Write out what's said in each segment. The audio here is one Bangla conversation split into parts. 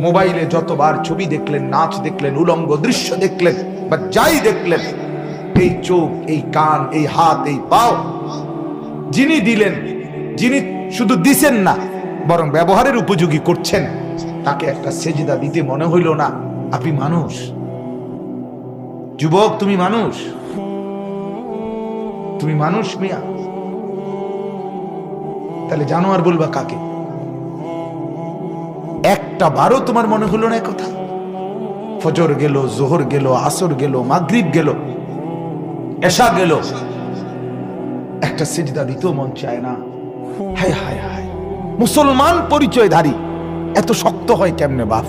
মোবাইলে যতবার ছবি দেখলেন, নাচ দেখলেন, উলঙ্গ দৃশ্য দেখলেন, বা যাই দেখলেন, এই চোখ, এই কান, এই হাত, এই পাও যিনি দিলেন, যিনি শুধু দিছেন না বরং ব্যবহারের উপযোগী করছেন, তাকে একটা সেজদা দিতে মনে হইল না? আপনি মানুষ, যুবক, তুমি মানুষ, তুমি মানুষ মিয়া। তাহলে জানোয়ার বলবা কাকে? একটা বারও তোমার মনে হলো না কথা? ফজর গেল, জোহর গেল, আসর গেল, মাগরিব গেল, এশা গেল, একটা সিজদা দিতেও মন চায় না? হায় হায় হায়, মুসলমান পরিচয়ধারী এত শক্ত হয় কেমনে বাপ?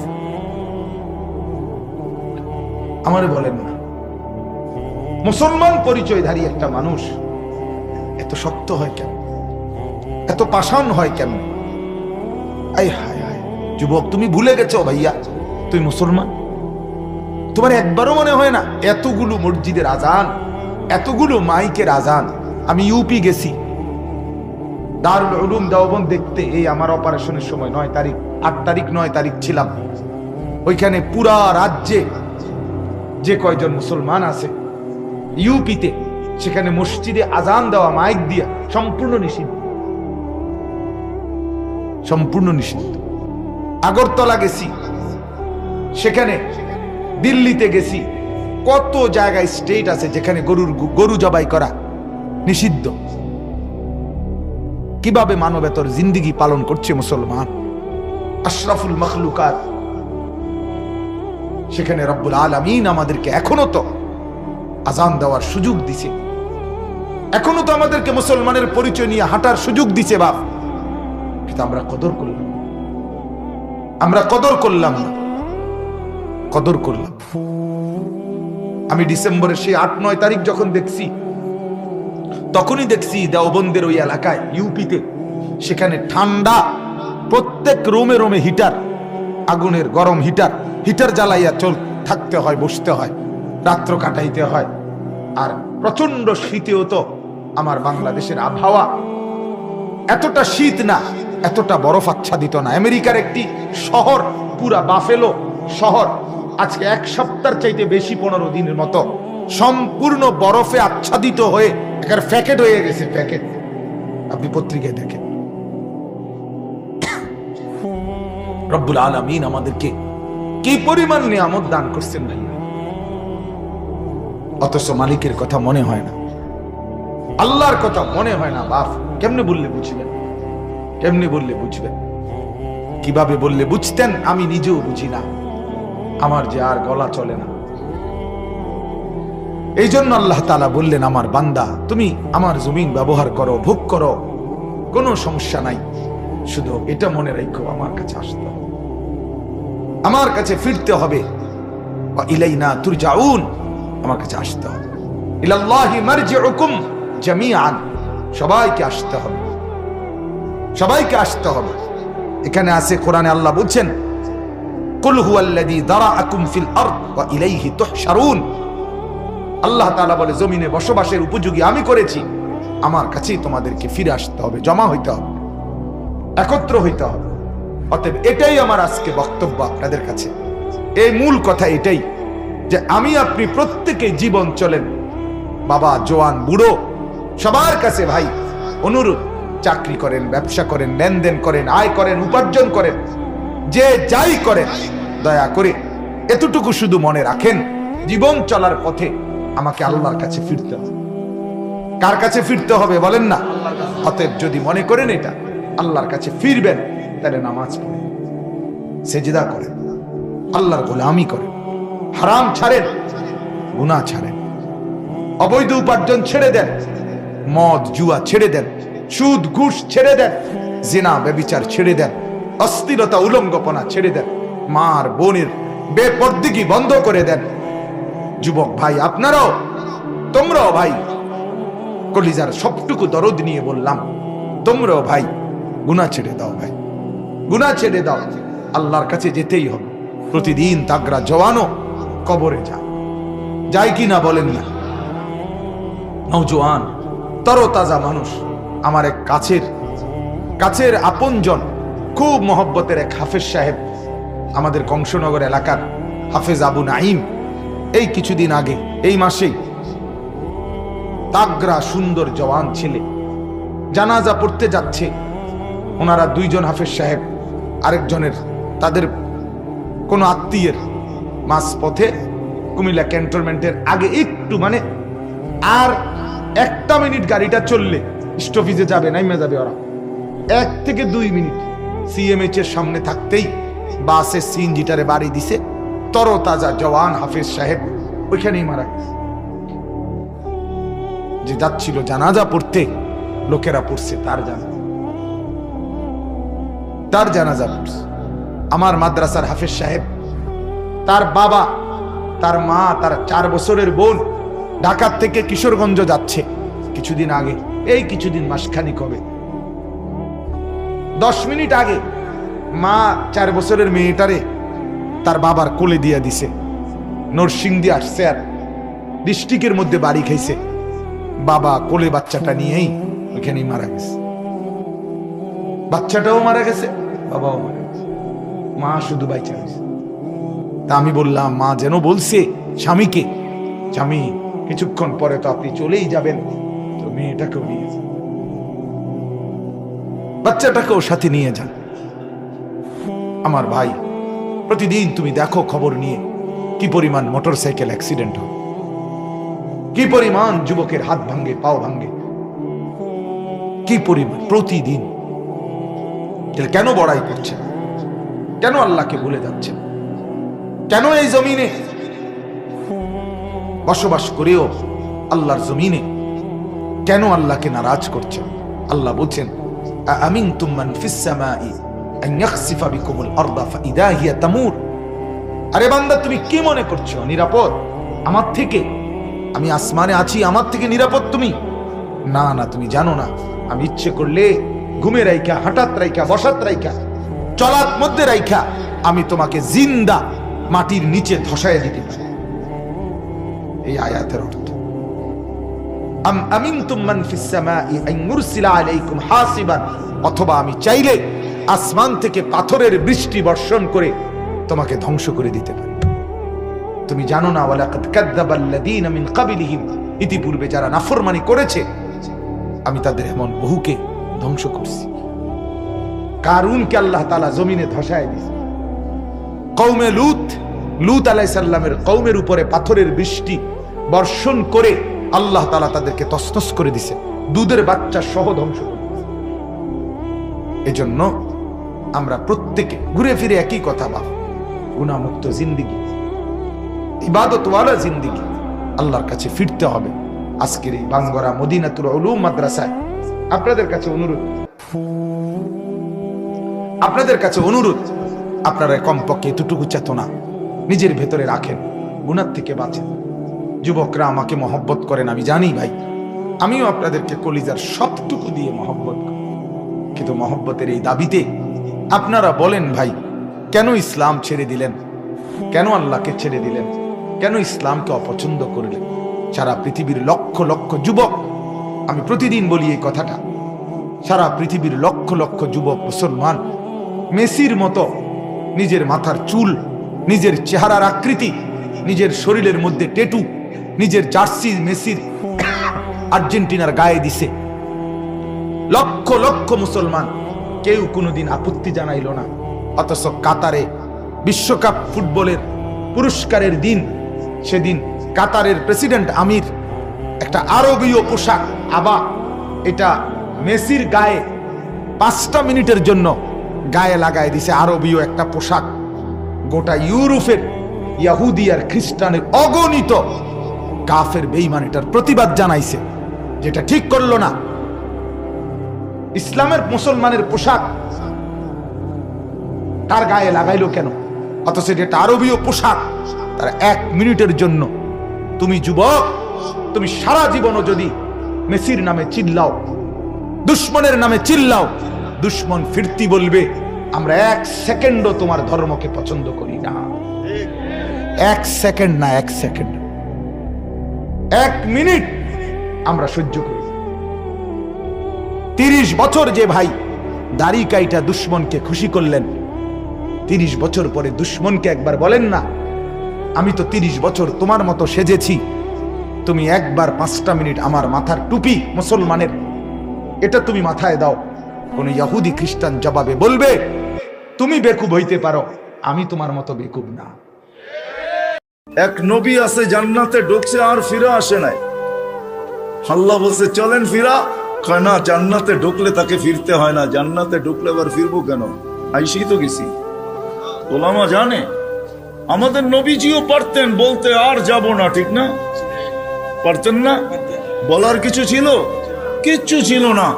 আমারে বলেন না, মুসলমান পরিচয়ধারী একটা মানুষ এত শক্ত হয় কেন, এত পাষাণ হয় কেন? আয় হায় হায়, যুবক, তুমি ভুলে গেছো ভাইয়া, তুমি মুসলমান। তোমার একবারও মনে হয় না এতগুলো মসজিদের আজান, এতগুলো মাইকের আজান? আমি ইউপি গেছি দারুল উলুম দেওবন্দ দেখতে, এই আমার অপারেশনের সময় 9 তারিখ, 8 তারিখ 9 তারিখ ছিলাম ওইখানে। পুরা রাজ্যে যে কয়জন মুসলমান আছে ইউপিতে, সেখানে মসজিদে আজান দেওয়া মাইক দিয়া সম্পূর্ণ নিষিদ্ধ, সম্পূর্ণ নিষিদ্ধ। আগরতলা গেছি, সেখানে দিল্লিতে গেছি, কত জায়গায় স্টেট আছে যেখানে গরু জবাই করা নিষিদ্ধ। কিভাবে মানবেতর জিন্দেগি পালন করছে মুসলমান, আশরাফুল মখলুকাত, সেখানে রব্বুল আলামিন আমাদেরকে এখনো তো আজান দেওয়ার সুযোগ দিছে, এখনো তো আমাদেরকে মুসলমানের পরিচয় নিয়ে হাঁটার সুযোগ দিছে বাপ। কিন্তু আমরা কদর করলাম, আমরা কদর করলাম না, কদর করলাম। আমি ডিসেম্বরের সেই 8-9 তারিখ যখন দেখছি, তখনই দেখছি দেওবন্দের ওই এলাকায় ইউপিতে, সেখানে ঠান্ডা, প্রত্যেক রুমে রুমে হিটার, আগুনের গরম হিটার, হিটার জ্বালাইয়া থাকতে হয়, বসতে হয়, রাত্র কাটাইতে হয়। আর প্রচন্ড শীতেও তো আমার বাংলাদেশের আবহাওয়া এতটা শীত না, এতটা বরফ আচ্ছাদিত না। আমেরিকার একটি শহর, পুরা বাফেলো শহর, আজকে 1 সপ্তাহের চাইতে বেশি, 15 দিনের মতো সম্পূর্ণ বরফে আচ্ছাদিত হয়ে একটা প্যাকেট হয়ে গেছে, প্যাকেট। আপনি পত্রিকায় দেখেন। রব্বুল আলামিন আমাদেরকে কি পরিমাণ নিয়ামত দান করছেন ভাই, অথচ মালিকের কথা মনে হয় না, আল্লাহর কথা মনে হয় না বাপ। কেমনে বললে বুঝবেন? কেমনে বললে বুঝবেন? কিভাবে বললে বুঝতেন? আমি নিজেও বুঝি না, আমার যে আর গলা চলে না। এই জন্য আল্লাহ তাআলা বললেন, আমার বান্দা, তুমি আমার জমিন ব্যবহার করো, ভোগ করো, কোনো সমস্যা নাই, শুধু এটা মনে রাখো আমার কাছে আসতে হবে, আমার কাছে ফিরতে হবে। ইলাইনা তুরজাউন, আমার কাছে আসতে হবে। ইলাল্লাহি মারজিউকুম জামিআন, সবাইকে আসতে হবে, সবাইকে আসতে হবে। এখানে আছে কোরআনে আল্লাহ বলছেন, কুল হুয়াল্লাযী দারাআকুম ফিল আরদ ওয়া ইলাইহি তুহশারুন। আল্লাহ তাআলা বলে, জমিনে বসবাসের উপযোগী আমি করেছি, আমার কাছেই তোমাদেরকে ফিরে আসতে হবে, জমা হইতে হবে, একত্র হইতে হবে। অতএব এটাই আমার আজকে বক্তব্য আপনাদের কাছে। এই মূল কথা এটাই যে আমি আপনি প্রত্যেকে জীবন চলেন, বাবা, জওয়ান, বুড়ো, সবার কাছে ভাই অনুরোধ, চাকরি করেন, ব্যবসা করেন, লেনদেন করেন, আয় করেন, উপার্জন করেন, যে যাই করেন, দয়া করে এতটুকু শুধু মনে রাখেন, জীবন চলার পথে আমাকে আল্লাহর কাছে ফিরতে হবে। কার কাছে ফিরতে হবে বলেন না? অতএব যদি মনে করেন এটা আল্লাহর কাছে ফিরবেন, তাহলে নামাজ পড়েন, সেজদা করেন, আল্লাহর গোলামি করেন, হারাম ছাড়েন, গুনাহ ছাড়েন, অবৈধ উপার্জন ছেড়ে দেন, মদ জুয়া ছেড়ে দেন, সুদ ঘুষ ছেড়ে দেন, জিনা ব্যভিচার ছেড়ে দেন, অস্থিরতা উলঙ্গপনা ছেড়ে দেন, মার বোনের বেপরদিগি বন্ধ করে দেন। যুবক ভাই, আপনারাও, তোমরাও ভাই, কলিজার সবটুকু দরদ নিয়ে বললাম, তোমরাও ভাই গুনাহ ছেড়ে দাও, ভাই গুনাহ ছেড়ে দাও, আল্লাহর কাছে যেতেই হবে। প্রতিদিন তাগড়া জওয়ানও কবরে যায় কি না বলেন না? নওজোয়ান তরতাজা মানুষ, আমার এক কাছের আপনজন, খুব মহব্বতের এক হাফেজ সাহেব, আমাদের কংসনগর এলাকার হাফেজ আবু নাইম এই কিছুদিন আগে, এই মাসেই তাগরা সুন্দর জওয়ান ছেলে জানাজা পড়তে যাচ্ছে। ওনারা দুইজন হাফেজ সাহেব আরেকজনের তাদের কোনো আত্মীয়ের মাঝ পথে কুমিল্লা ক্যান্টনমেন্টের আগে একটু মানে আর 1 মিনিট গাড়িটা চললে স্টপেজে যাবে, নাইমে যাবে ওরা 1 থেকে 2 মিনিট সিএমএইচ এর সামনে থাকতেই বাসের সিএনজিটারে বাড়ি দিছে। তরতাজা জওয়ান হাফেজ সাহেব ওইখানেই মারা গেছে। যে যাচ্ছিল জানাজা পড়তে, লোকেরা পড়ছে তার জানাজা পড়ছে। আমার মাদ্রাসার হাফেজ সাহেব, তার বাবা, তার মা, তার 4 বছরের বোন ঢাকা থেকে কিশোরগঞ্জ যাচ্ছে কিছুদিন আগে, এই কিছুদিন মাসখানিক হবে। 10 মিনিট আগে মা 4 বছরের মেয়েটারে তার বাবার কোলে দিয়া দিছে। নরসিংদী আসছে আর ডিস্ট্রিক্টের মধ্যে বাড়ি খাইছে। বাবা কোলে বাচ্চাটা নিয়েই ওইখানেই মারা গেছে। বাচ্চাটাও মারা গেছে, বাবাও মারা গেছে, মা শুধু বাইচা গেছে। তা আমি বললাম, মা যেন বলছে স্বামীকে, স্বামী কিছুক্ষণ পরে তো আপনি চলেই যাবেন, তো মেয়েটাকেও নিয়ে যান, বাচ্চাটাকেও সাথে নিয়ে যান। আমার ভাই, প্রতিদিন তুমি দেখো খবর নিয়ে কি পরিমাণ মোটরসাইকেল অ্যাক্সিডেন্ট হয়, কি পরিমাণ যুবকের হাত ভাঙ্গে, পাও ভাঙ্গে, কি পরিমাণ প্রতিদিন। কেন বড়াই করছে? কেন আল্লাহকে ভুলে যাচ্ছে? কেন এই জমিনে বসবাস করেও আল্লাহর জমিনে কেন আল্লাহকে নারাজ করছে? আল্লাহ বলছেন, আমিনতুম মান ফিস সামাই আন ইয়াখসিফা বিকুমুল আরদা ফাইদা হিয়া তামুর। আরে বান্দা, তুমি কি মনে করছো নিরাপদ আমার থেকে? আমি আসমানে আছি, আমার থেকে নিরাপদ তুমি? না না, তুমি জানো না, আমি ইচ্ছে করলে ঘুমে রাইখা, হাঁটাত রাইখা, বসাত রাইখা, চলার মধ্যে রাইখা আমি তোমাকে জিন্দা মাটির নিচে ধসায় দিতে পারি। এই আয়াতের অর্থ, আম আমিনতুম মান ফিস সামাই আন ইউরসিলা আলাইকুম হাসিবান, অথবা আমি চাইলে আসমান থেকে পাথরের বৃষ্টি বর্ষণ করে তোমাকে ধ্বংস করে দিতে পারি। তুমি জানো না, ওয়ালাকাদ কাযযাবাল্লাযীনা মিন ক্বাবলিহিম, ইতিপূর্বে যারা নাফরমানি করেছে আমি তাদের এমন বহুকে ধ্বংস করছি। কারুনকে আল্লাহ তাআলা জমিনে ধসায় দিয়েছে। কওমে লূত আলাইহিস সালামের কওমের উপরে পাথরের বৃষ্টি বর্ষণ করে আল্লাহ তাআলা তাদেরকে তছনছ করে দিয়েছে, দুধের বাচ্চা সহ ধ্বংস করে দিয়েছে। এজন্য আমরা প্রত্যেকে ঘুরে ফিরে একই কথা ভাব, গুনাহমুক্ত জিন্দেগি, ইবাদতওয়ালা জিন্দেগি, আল্লাহর কাছে ফিরতে হবে। আজকের এই বাঙ্গরা মদিনাতুল উলুম মাদ্রাসায় আপনাদের কাছে অনুরোধ, আপনারা কমপক্ষে এতটুকু চেতনা নিজের ভেতরে রাখেন, গুনাহ থেকে বাঁচেন। যুবকরা আমাকে মহব্বত করেন, আমি জানি ভাই, আমিও আপনাদেরকে কলিজার সবটুকু দিয়ে মহব্বত করি, কিন্তু মহব্বতের এই দাবিতে আপনারা বলেন, ভাই কেন ইসলাম ছেড়ে দিলেন? কেন আল্লাহকে ছেড়ে দিলেন? কেন ইসলামকে অপছন্দ করলেন? সারা পৃথিবীর লক্ষ লক্ষ যুবক, আমি প্রতিদিন বলি এই কথাটা, সারা পৃথিবীর লক্ষ লক্ষ যুবক মুসলমান মেসির মতো নিজের মাথার চুল, নিজের চেহারার আকৃতি, নিজের শরীরের মধ্যে টেটু, নিজের জার্সি মেসির আর্জেন্টিনার গায়ে দিছে। লক্ষ লক্ষ মুসলমান কেউ কোনোদিন আপত্তি জানাইল না। অথচ কাতারে বিশ্বকাপ ফুটবলের পুরস্কারের দিন, সেদিন কাতারের প্রেসিডেন্ট আমির একটা আরবীয় পোশাক, আবা, এটা মেসির গায়ে 5টা মিনিটের জন্য গায়ে লাগায় দিছে আরবীয় একটা পোশাক। গোটা ইউরোপের ইহুদি আর খ্রিস্টানের অগণিত কাফের বেঈমান এটার প্রতিবাদ জানাইছে, যেটা ঠিক করলো না। ইসলামের মুসলমানের পোশাক তার গায়ে লাগাইলো কেন? অথচ যেটা আরবীয় পোশাক, তার 1 মিনিটের জন্য তুমি যুবক, তুমি সারা জীবনও যদি মেসির নামে চিল্লাও, দুশ্মনের নামে চিল্লাও, দুশ্মন ফিরতি বলবে আমরা 1 সেকেন্ডও তোমার ধর্মকে পছন্দ করি না। 1 সেকেন্ড না, 1 সেকেন্ড, 1 মিনিট আমরা সহ্য করি। 30 বছর যে ভাই দাড়ি কাইটা দুশ্মনকে খুশি করলেন, 30 বছর পরে দুশ্মনকে একবার বলেন না, আমি তো 30 বছর তোমার মতো সেজেছি, তুমি একবার 5টা মিনিট আমার মাথার টুপি মুসলমানের এটা তুমি মাথায় দাও। কোন ইহুদি খ্রিস্টান জবাবে বলবে, তুমি বেকুব হইতে পারো, আমি তোমার মতো বেকুব না। এক নবী আছে জান্নাতে ঢুকছে আর ফিরে আসে নাই। আল্লাহ বলছে চলেন ফিরা, কয় না, জান্নাতে ঢুকলে তাকে ফিরতে হয় না, জান্নাতে ঢুকলে আবার ফিরবো কেন, আইসি তো গেছি। ওলামা জানে আমাদের নবীজিও পারতেন বলতে আর যাব না, ঠিক না? পারতেন না? বলার কিছু ছিল? কিচ্ছু ছিল না।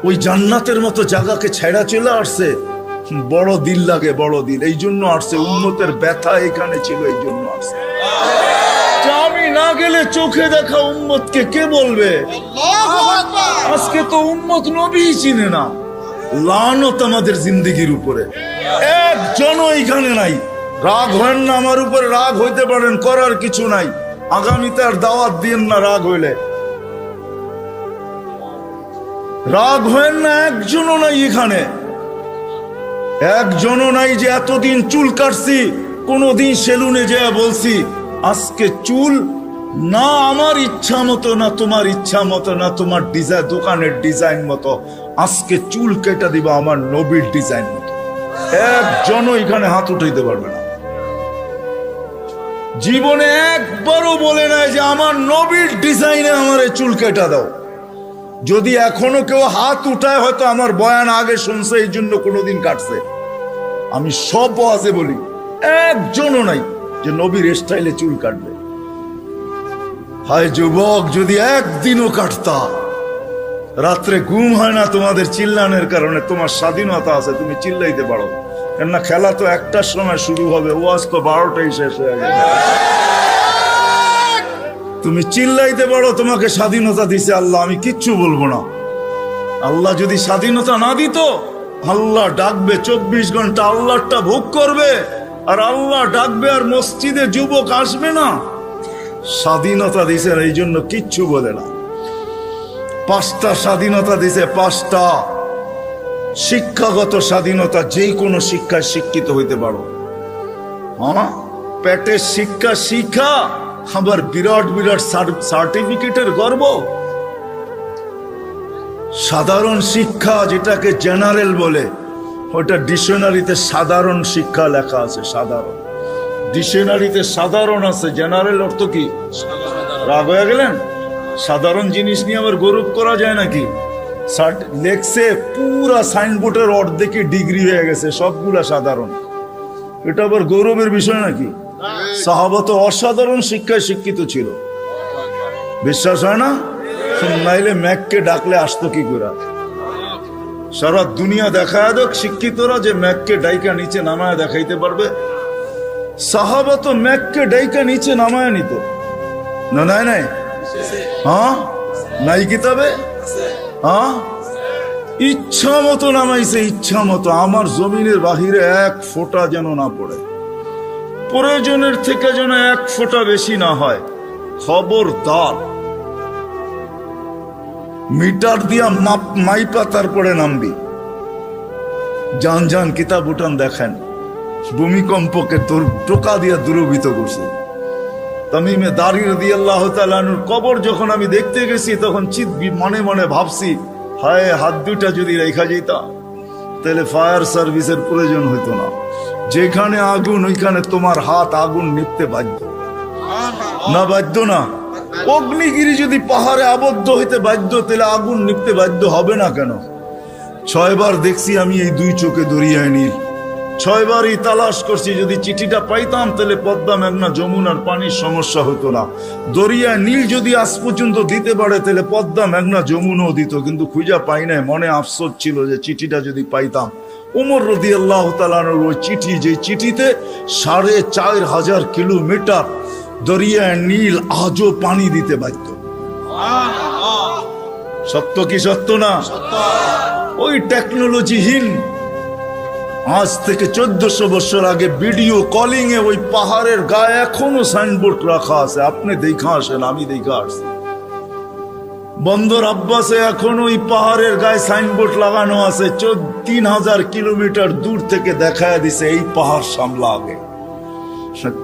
ওই জান্নাতের মতো জায়গাকে ছেড়া চলে আসছে। বড় দিল লাগে, বড় দিল, এই জন্য আসছে। উম্মতের ব্যথা এখানে ছিল, এই জন্য আসছে। আমি না গেলে চোখে দেখা উম্মতকে কে বলবে? আজকে তো উম্মত নবী চিনে না। লানত আমাদের জিন্দেগির উপরে, একজনও এখানে নাই। রাগ হয় না আমার উপরে, রাগ হইতে পারেন, করার কিছু নাই। আগামীতে আর দাওয়াত দিন না রাগ হইলে। রাগ হয় না, একজনও নাই এখানে, একজনও নাই যে এতদিন চুল কাটছি কোনদিন সেলুনে যেয়ে বলছি আজকে চুল না আমার ইচ্ছা মতো, না তোমার ইচ্ছা মতো, না তোমার ডিজাইন দোকানের ডিজাইন মতো, আজকে চুল কেটে দিবা আমার নবীর ডিজাইন মতো। একজনও এখানে হাত উঠাইতে পারবে না। জীবনে একবারও বলে নাই যে আমার নবীর ডিজাইনে আমার চুল কেটে দাও। যদি এখনো কেউ হাত উঠায়, হয়তো আমার বয়ান আগে শুনছে, এই জন্য কোনোদিন কাটছে। আমি সব ওয়াজে বলি, একজনও নাই যে নবীর স্টাইলে চুল কাটবে। হায় যুবক, যদি একদিনও কাটতা। রাত্রে ঘুম হয় না তোমাদের চিল্লানের কারণে। তোমার স্বাধীনতা আছে, তুমি চিল্লাইতে পারো, কেননা খেলা তো 1টার সময় শুরু হবে, ওয়াজ তো 12টায় শেষ হয়ে গেছে। তুমি চিল্লাইতে পারো, তোমাকে স্বাধীনতা দিছে আল্লাহ, আমি কিচ্ছু বলবো না। আল্লাহ যদি স্বাধীনতা না দিত, আল্লাহ ডাকবে 24 ঘন্টা, আল্লাহটা ভোগ করবে, আর আল্লাহ ডাকবে আর মসজিদে যুবক আসবে না। স্বাধীনতা দিছে, এই জন্য কিচ্ছু বলে না। 5টা স্বাধীনতা দিছে, 5টা। শিক্ষাগত স্বাধীনতা, যে কোনো শিক্ষায় শিক্ষিত হইতে পারো। হ্যাঁ, পেটের শিক্ষা শিক্ষা, আবার বিরাট বিরাট সার্টিফিকেটের গর্ব। সাধারণ শিক্ষা, যেটাকে জেনারেল বলে, ওটা ডিকশনারিতে সাধারণ শিক্ষা লেখা আছে। সাধারণ ডিকশনারিতে সাধারণ আছে, জেনারেল অর্থ কি? রাগ হয়ে গেলেন? সাধারণ জিনিস নিয়ে আবার গৌরব করা যায় নাকি? লেখছে পুরা সাইনবোর্ডের অর্ধেকে ডিগ্রি হয়ে গেছে, সবগুলা সাধারণ। এটা আবার গৌরবের বিষয় নাকি? সাহাবা তো অসাধারণ শিক্ষায় শিক্ষিত ছিল। বিশ্বাস হয় না? নাইলে ম্যাককে ডাকলে আসতো কি করে? সারা দুনিয়া দেখায় দেখ শিক্ষিতরা যে ম্যাককে ডাইকা নিচে নামায় দেখাইতে পারবে। সাহাবা তো ম্যাককে ডাইকা নিচে নামায় নিত না? নাই নাই, হ্যাঁ নাই কিতাবে, হ্যাঁ ইচ্ছা মতো নামাইছে, ইচ্ছা মতো। আমার জমিনের বাহিরে 1 ফোঁটা যেন না পড়ে, প্রয়োজনের থেকে যেন 1 ফোঁটা বেশি না হয়। খবরদার, মিটার দিয়া মাইপা তারপরে নামবি। যান যান কিতাব উঠান দেখেন, ভূমিকম্পকে টোকা দিয়া দূরভূত করছে। তামিমে দারি রাদিয়াল্লাহু তাআলা আনহুর কবর যখন আমি দেখতে গেছি, তখন মনে মনে ভাবছি, হায় হাত দুইটা যদি রেখা যেতাম, তাহলে ফায়ার সার্ভিসের প্রয়োজন হইতো না। যেখানে আগুন, ওইখানে তোমার হাত আগুন নিপতে বাধ্য না? বাধ্য না? অগ্নিগিরি যদি পাহাড়ে আবদ্ধ হইতে বাধ্য, তাহলে আগুন নিপতে বাধ্য হবে না কেন? 6 বার দেখছি আমি এই 2 চোখে দরিয়ায় নীল। 6 বারই তালাশ করছি, যদি চিঠিটা পাইতাম তাহলে পদ্মা, মেঘনা, যমুনার পানির সমস্যা হতো না। দরিয়ায় নীল যদি আজ পর্যন্ত দিতে পারে, তাহলে পদ্মা, মেঘনা, যমুনাও দিত, কিন্তু খুঁজা পাই নাই। মনে আফসোস ছিল যে চিঠিটা যদি পাইতাম। ওমর রাদিয়াল্লাহু তাআলা আনহুর ওই চিঠি, যে চিঠিতে 4500 কিলোমিটার দরিয়ায় নীল আজও পানি দিতে বাধ্য। সত্য কি সত্য না? ওই টেকনোলজিহীন, আজ থেকে 1400 বছর আগে ভিডিও কলিং এ ওই পাহাড়ের গায়ে এখনো সাইনবোর্ড রাখা আছে। আপনি দেখা আসেন, আমি দেখা আসছি। বন্দর আব্বাসে এখন ওই পাহাড়ের গায়ে সাইনবোর্ড লাগানো আছে, 3000 কিলোমিটার দূর থেকে দেখায় দিছে এই পাহাড় সামলা আগে।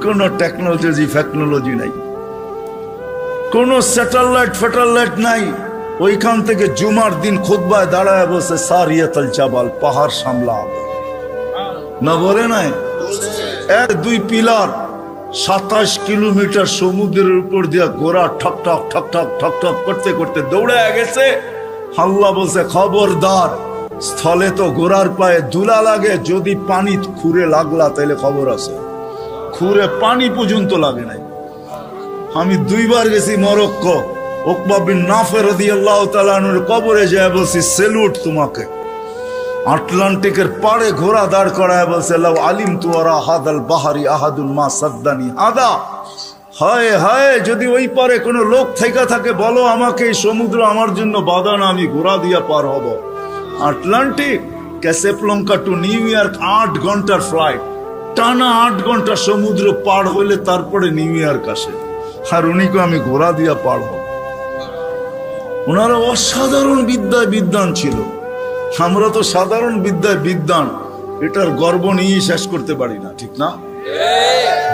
কোনো টেকনোলজি নাই, কোনো স্যাটেলাইট নাই। ওইখান থেকে জুমার দিন খুতবায় দাঁড়ায় বসে সারিয়াতুল জাবাল, পাহাড় সামলা আগে না বলে নাই? 1-2 পিলার 27 কিলোমিটার সমুদ্রের উপর দিয়া ঘোড়া ঠক ঠক ঠক ঠক ঠক ঠক করতে করতে দৌড়ে গেছে। আল্লাহ বলছে খবরদার, স্থলে তো ঘোড়ার পায়ে ধুলা লাগে, যদি পানি খুঁড়ে লাগলা তাহলে খবর আছে। খুঁড়ে পানি পর্যন্ত লাগে নাই। আমি 2 বার গেছি মরক্কো, উকবা বিন নাফে রাদিয়াল্লাহু তাআলা আনহুর কবরে যায় বলছি সেলুট তোমাকে। আটলান্টিকের পাড়ে ঘোড়া দাঁড় করায় বলছে লাউ আলিমতু ওয়ারা হাদাল বাহারি আহাদুন মা সাদ্দানি আদা। হায় হায়, যদি ওই পারে কোনো লোক থেকে থাকে বলো আমাকে, এই সমুদ্র আমার জন্য বাধা না, আমি ঘোড়া দিয়া পার হব। আটলান্টিক, ক্যাসেপ্লঙ্কা টু নিউ ইয়র্ক 8 ঘন্টার ফ্লাইট, টানা 8 ঘন্টা সমুদ্র পার হইলে তারপরে নিউ ইয়র্ক আসে। আর উনিকে আমি ঘোড়া দিয়া পার হব। ওনারা অসাধারণ বিদ্যায় বিদ্বান ছিল। আমরা তো সাধারণ বিদ্যায় বিদ্বান, এটার গর্ব নিয়ে শেষ করতে পারি না, ঠিক না?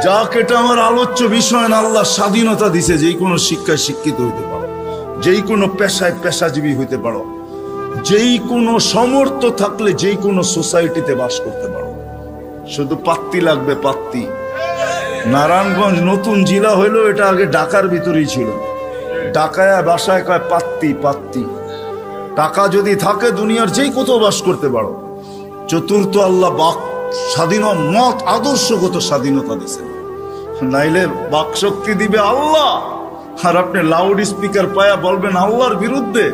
যাক, এটা আমার আলোচ্য বিষয় না। আল্লাহ স্বাধীনতা দিছে, যেই কোনো শিক্ষায় শিক্ষিত হইতে পারো, যেই কোনো পেশায় পেশাজীবী হইতে পারো, যেই কোনো সমর্থ থাকলে যেই কোনো সোসাইটিতে বাস করতে পারো। শুধু পাত্তি লাগবে, পাত্তি। নারায়ণগঞ্জ নতুন জেলা হইলো, এটা আগে ঢাকার ভিতরেই ছিল। ঢাকায় বাসায় কয় পাত্তি পাত্তি। টাকা যদি থাকে দুনিয়ার যেই কোথাও বাস করতে পারো। চতুর্থ, আল্লাহ বাক স্বাধীন মত আদর্শগত স্বাধীনতা দিছে, নাইলে বাক শক্তি দিবে আল্লাহ। আর আপনি লাউড স্পিকার পায়া বলবেন আল্লাহর বিরুদ্ধে,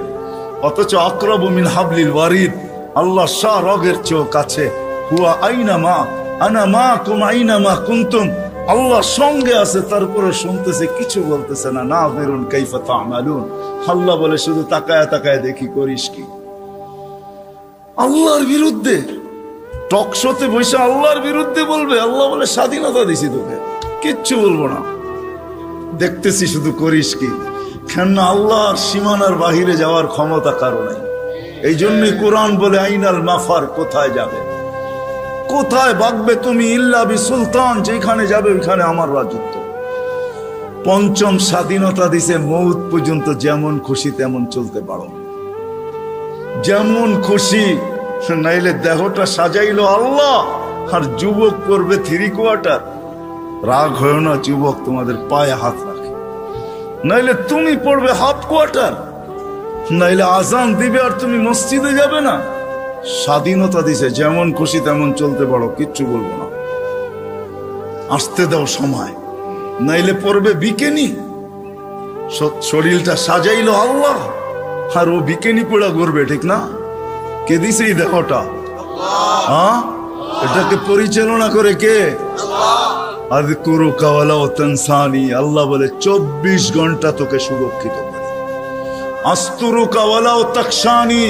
অথচ আকরাবু মিন হাবলিল ওয়ারিদ, আল্লাহ শাহ রগের চেয়েও কাছে। হুয়া আইনা মা আনা মাকুম আইনা মা কুনতুম, আল্লাহ সঙ্গে আছে, তারপরে শুনতেছে, কিছু বলতেছে না। না বেরুন কাইফা তা'মালুন, আল্লাহ বলে শুধু তাকায় তাকায় দেখি করিস কি। আল্লাহর বিরুদ্ধে টক শোতে বসে আল্লাহর বিরুদ্ধে বলবে, আল্লাহ বলে স্বাধীনতা দিছি তোকে, কিচ্ছু বলবো না, দেখতেছি শুধু করিস কি। কেন আল্লাহর সীমানার বাহিরে যাওয়ার ক্ষমতা কারো নাই। এই জন্যই কোরআন বলে আইনাল মাফার, কোথায় যাবে, কোথায় ভাগবে তুমি, ইল্লা বি সুলতান, যেখানে যাবে ওইখানে আমার রাজত্ব। পঞ্চম, স্বাধীনতা দিছে মৌত পর্যন্ত যেমন খুশি তেমন চলতে পারো, যেমন খুশি। নাইলে দেহটা সাজাইলো আল্লাহ, আর যুবক করবে 3 কোয়ার্টার। রাগ হয় না, যুবক তোমাদের পায়ে হাত রাখে। নাইলে তুমি পড়বে হাফ কোয়ার্টার, নাইলে আজান দিবে আর তুমি মসজিদে যাবে না। স্বাধীনতা দিছে, যেমন খুশি তেমন চলতে পারো, কিচ্ছু বলবো না, আসতে দাও সময়। নাইলে পড়বে বিকেনি। শরীরটা সাজাইলো আল্লাহ, আর ও বিকেনি পড়া করবে, ঠিক না? কে দিছে এই দেহটা? হ্যাঁ, এটাকে পরিচালনা করে কে? আযকুরুকা ওয়ালা তানসানি, আল্লাহ বলে 24 ঘন্টা তোকে সুরক্ষিত করি। আস্তুরুকা ওয়ালা তাকশানি,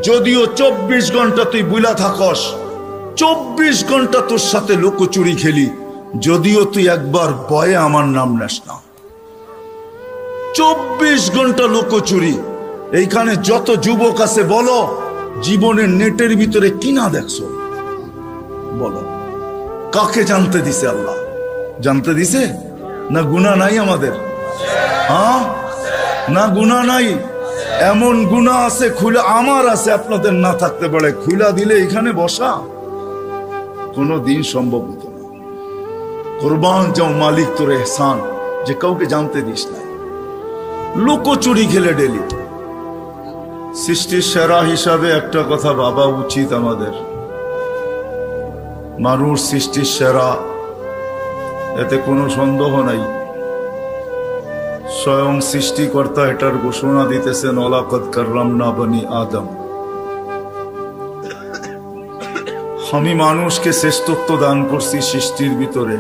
যদিও 24 ঘন্টা তুই বুলা থাকস, 24 ঘন্টা তোর সাথে লুকোচুরি খেলি, যদিও তুই একবার ভয়ে আমার নাম নেস না। 24 ঘন্টা লুকোচুরি। এইখানে যত যুবক আছে বলো, জীবনের নেটের ভিতরে কি না দেখছো? বলো, কাকে জানতে দিছে আল্লাহ? জানতে দিছে না? গুনাহ নাই আমাদের? হ্যাঁ, না গুনাহ নাই? এমন গুনাহ আছে খুলে, আমার আছে, আপনাদের না থাকতে পারে। খুলা দিলে এখানে বসা কোনো দিন সম্ভব হতো না। কোরবান যাও মালিক তোর এহসান, যে কাউকে জানতে দিস না। লুকোচুরি খেলে ডেলি। সৃষ্টির সেরা হিসাবে একটা কথা ভাবা উচিত আমাদের, মানুষ সৃষ্টির সেরা, এতে কোনো সন্দেহ নাই। স্বয়ং সৃষ্টিকর্তা এটার ঘোষণা দিতেছেন, ওয়ালাকাদ কাররামনা বনি আদম। আমি মানুষকে শ্রেষ্ঠত্ব দান করছি সৃষ্টির ভিতরে,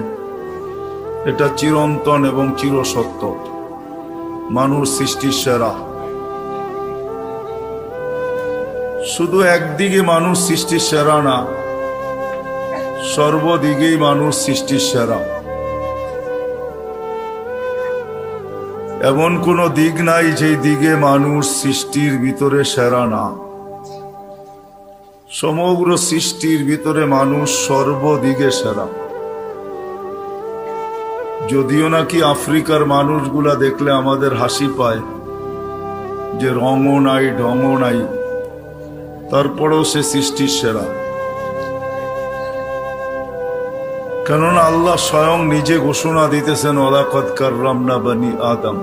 এটা চিরন্তন এবং চিরসত্য। মানুষ সৃষ্টির সেরা। শুধু একদিকে মানুষ সৃষ্টির সেরা না, সর্বদিকেই মানুষ সৃষ্টির সেরা। এমন কোন দিক নাই যেই দিকে মানুষ সৃষ্টির ভিতরে সেরা না। সমগ্র সৃষ্টির ভিতরে মানুষ সর্বদিকে সেরা। যদিও নাকি আফ্রিকার মানুষগুলা দেখলে আমাদের হাসি পায় যে রঙও নাই ঢঙও নাই, তারপরেও সে সৃষ্টির সেরা। কেননা আল্লাহ স্বয়ং নিজে ঘোষণা দিতেছেন, ওয়ালাকাদ কাররামনা বানি আদম,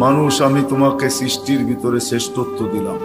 মানুষ আমি তোমাকে সৃষ্টির ভিতরে শ্রেষ্ঠত্ব দিলাম।